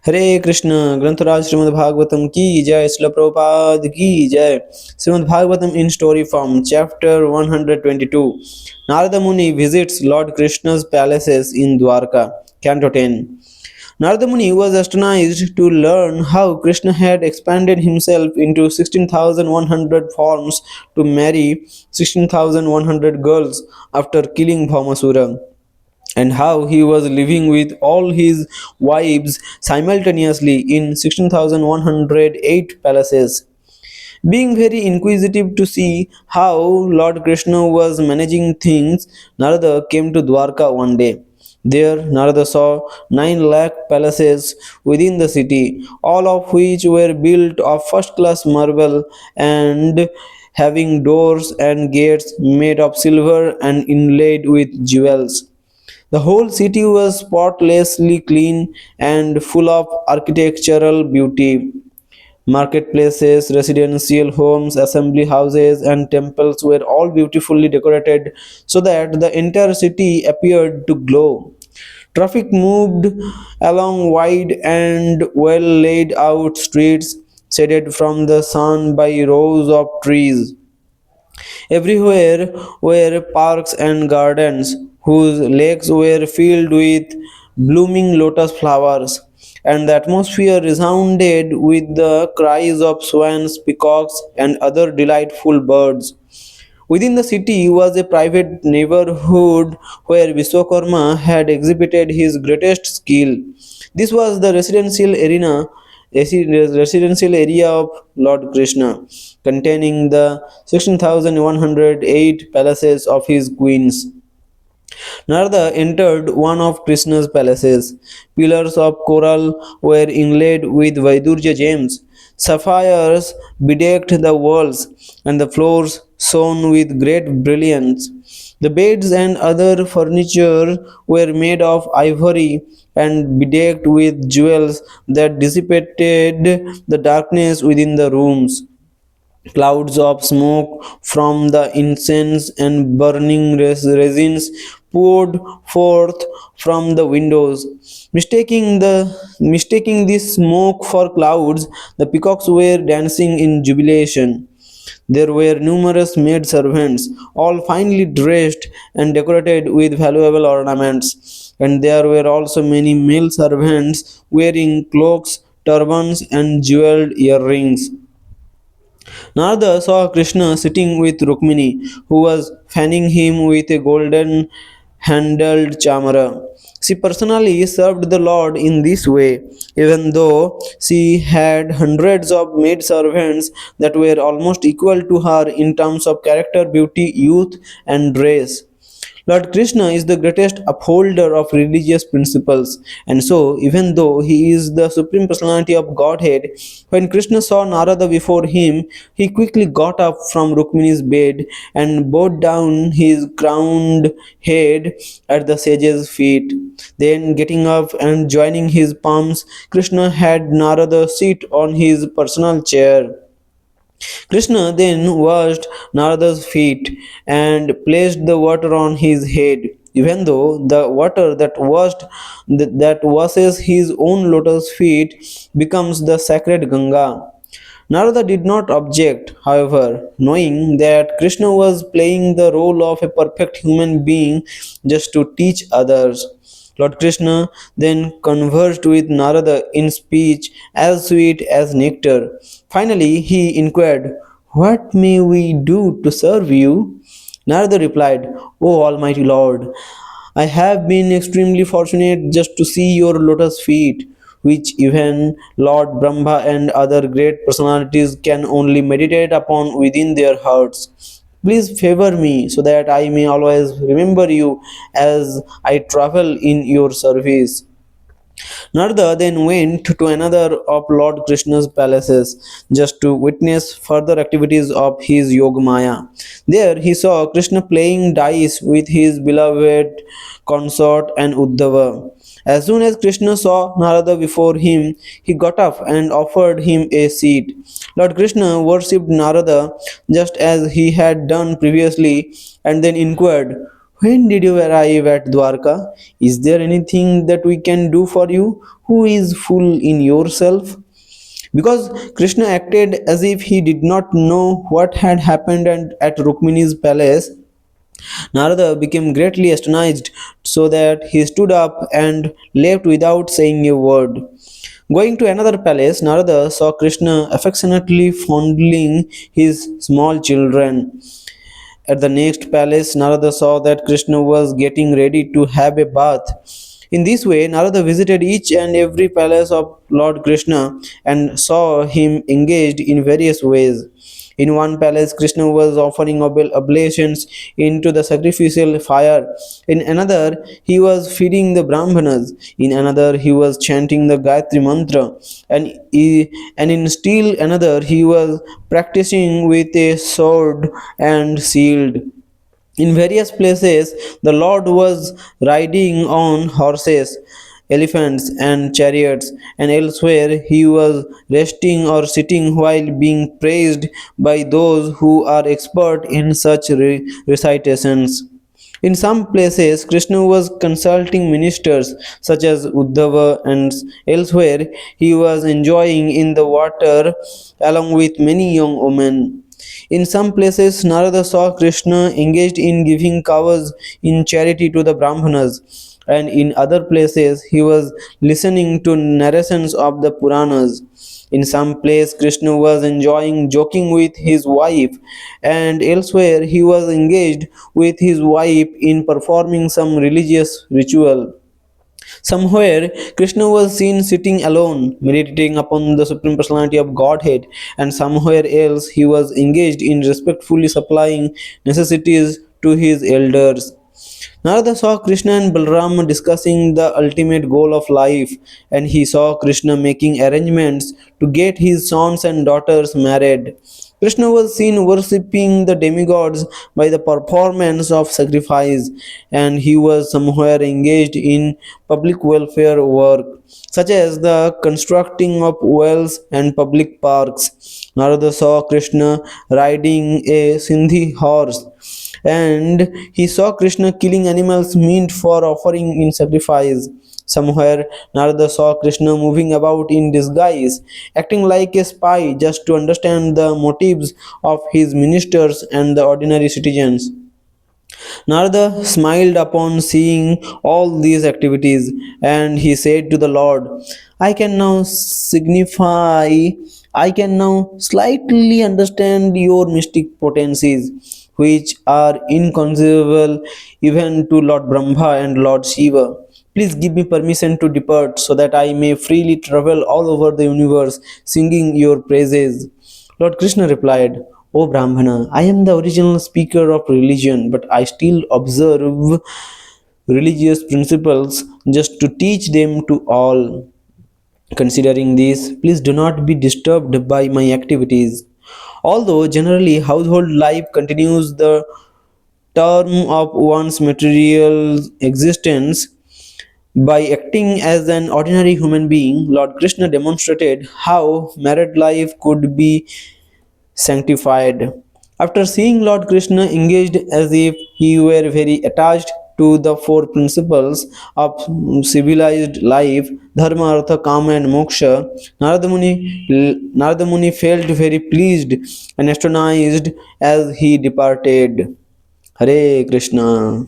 हरे Krishna ग्रंथराज Śrīmad-Bhāgavatam की जय श्रील प्रभुपाद की जय Śrīmad-Bhāgavatam in story form chapter 122 Narada Muni visits Lord Krishna's palaces in Dwarka canto 10 Narada Muni was astonished to learn how Krishna had expanded himself into 16,100 forms to marry 16,100 girls after killing Bhaumasura and how he was living with all his wives simultaneously in 16,108 palaces. Being very inquisitive to see how Lord Krishna was managing things, Narada came to Dwarka one day. There, Narada saw 9 lakh palaces within the city, all of which were built of first class marble and having doors and gates made of silver and inlaid with jewels. The whole city was spotlessly clean and full of architectural beauty. Marketplaces, residential homes, assembly houses, and temples were all beautifully decorated so that the entire city appeared to glow. Traffic moved along wide and well laid out streets, shaded from the sun by rows of trees. Everywhere were parks and gardens whose lakes were filled with blooming lotus flowers, and the atmosphere resounded with the cries of swans, peacocks, and other delightful birds. Within the city was a private neighborhood where Vishwakarma had exhibited his greatest skill. This was the residential area of Lord Krishna, containing the 16,108 palaces of his queens. Narada entered one of Krishna's palaces. Pillars of coral were inlaid with Vaidurja gems. Sapphires bedecked the walls, and the floors shone with great brilliance. The beds and other furniture were made of ivory and bedecked with jewels that dissipated the darkness within the rooms. Clouds of smoke from the incense and burning resins poured forth from the windows. Mistaking this smoke for clouds, the peacocks were dancing in jubilation. There were numerous maid servants, all finely dressed and decorated with valuable ornaments, and there were also many male servants wearing cloaks, turbans, and jeweled earrings. Narada saw Krishna sitting with Rukmini, who was fanning him with a golden handled chamara. She personally served the Lord in this way, even though she had hundreds of maid servants that were almost equal to her in terms of character, beauty, youth, and grace. Lord Krishna is the greatest upholder of religious principles, and so, even though he is the Supreme Personality of Godhead, when Krishna saw Narada before him, he quickly got up from Rukmini's bed and bowed down his crowned head at the sage's feet. Then, getting up and joining his palms, Krishna had Narada sit on his personal chair. Krishna then washed Narada's feet and placed the water on his head, even though the water that washes his own lotus feet becomes the sacred Ganga. Narada did not object, however, knowing that Krishna was playing the role of a perfect human being just to teach others. Lord Krishna then conversed with Narada in speech as sweet as nectar. Finally, he inquired, "What may we do to serve you?" Narada replied, "O Almighty Lord, I have been extremely fortunate just to see your lotus feet, which even Lord Brahma and other great personalities can only meditate upon within their hearts. Please favor me so that I may always remember you as I travel in your service." Narada then went to another of Lord Krishna's palaces just to witness further activities of his Yogamaya. There he saw Krishna playing dice with his beloved consort and Uddhava. As soon as Krishna saw Narada before him, he got up and offered him a seat. Lord Krishna worshipped Narada just as he had done previously and then inquired, When did you arrive at Dwarka? Is there anything that we can do for you? Who is full in yourself? Because Krishna acted as if he did not know what had happened at Rukmini's palace, Narada became greatly astonished, so that he stood up and left without saying a word. Going to another palace, Narada saw Krishna affectionately fondling his small children. At the next palace, Narada saw that Krishna was getting ready to have a bath. In this way, Narada visited each and every palace of Lord Krishna and saw him engaged in various ways. In one palace, Krishna was offering oblations into the sacrificial fire. In another, he was feeding the Brahmanas. In another, he was chanting the Gayatri mantra. And in still another, he was practicing with a sword and shield. In various places, the Lord was riding on horses, elephants, and chariots, and elsewhere he was resting or sitting while being praised by those who are expert in such recitations. In some places, Krishna was consulting ministers such as Uddhava, and elsewhere he was enjoying in the water along with many young women. In some places, Narada saw Krishna engaged in giving cows in charity to the Brahmanas, and in other places, he was listening to narrations of the Puranas. In some place, Krishna was enjoying joking with his wife, and elsewhere, he was engaged with his wife in performing some religious ritual. Somewhere, Krishna was seen sitting alone, meditating upon the Supreme Personality of Godhead, and somewhere else he was engaged in respectfully supplying necessities to his elders. Narada saw Krishna and Balram discussing the ultimate goal of life, and he saw Krishna making arrangements to get his sons and daughters married. Krishna was seen worshipping the demigods by the performance of sacrifice, and he was somewhere engaged in public welfare work, such as the constructing of wells and public parks. Narada saw Krishna riding a Sindhi horse, and he saw Krishna killing animals meant for offering in sacrifice. Somewhere, Narada saw Krishna moving about in disguise, acting like a spy just to understand the motives of his ministers and the ordinary citizens. Narada smiled upon seeing all these activities, and he said to the Lord, I can now signify, I can now slightly understand your mystic potencies, which are inconceivable even to Lord Brahma and Lord Shiva. Please give me permission to depart so that I may freely travel all over the universe singing your praises. Lord Krishna replied, O Brahmana, I am the original speaker of religion, but I still observe religious principles just to teach them to all. Considering this, please do not be disturbed by my activities. Although generally household life continues the term of one's material existence, by acting as an ordinary human being, Lord Krishna demonstrated how married life could be sanctified. After seeing Lord Krishna engaged as if he were very attached to the four principles of civilized life, dharma, artha, kama, and moksha, Narada Muni felt very pleased and astonished as he departed. Hare Krishna.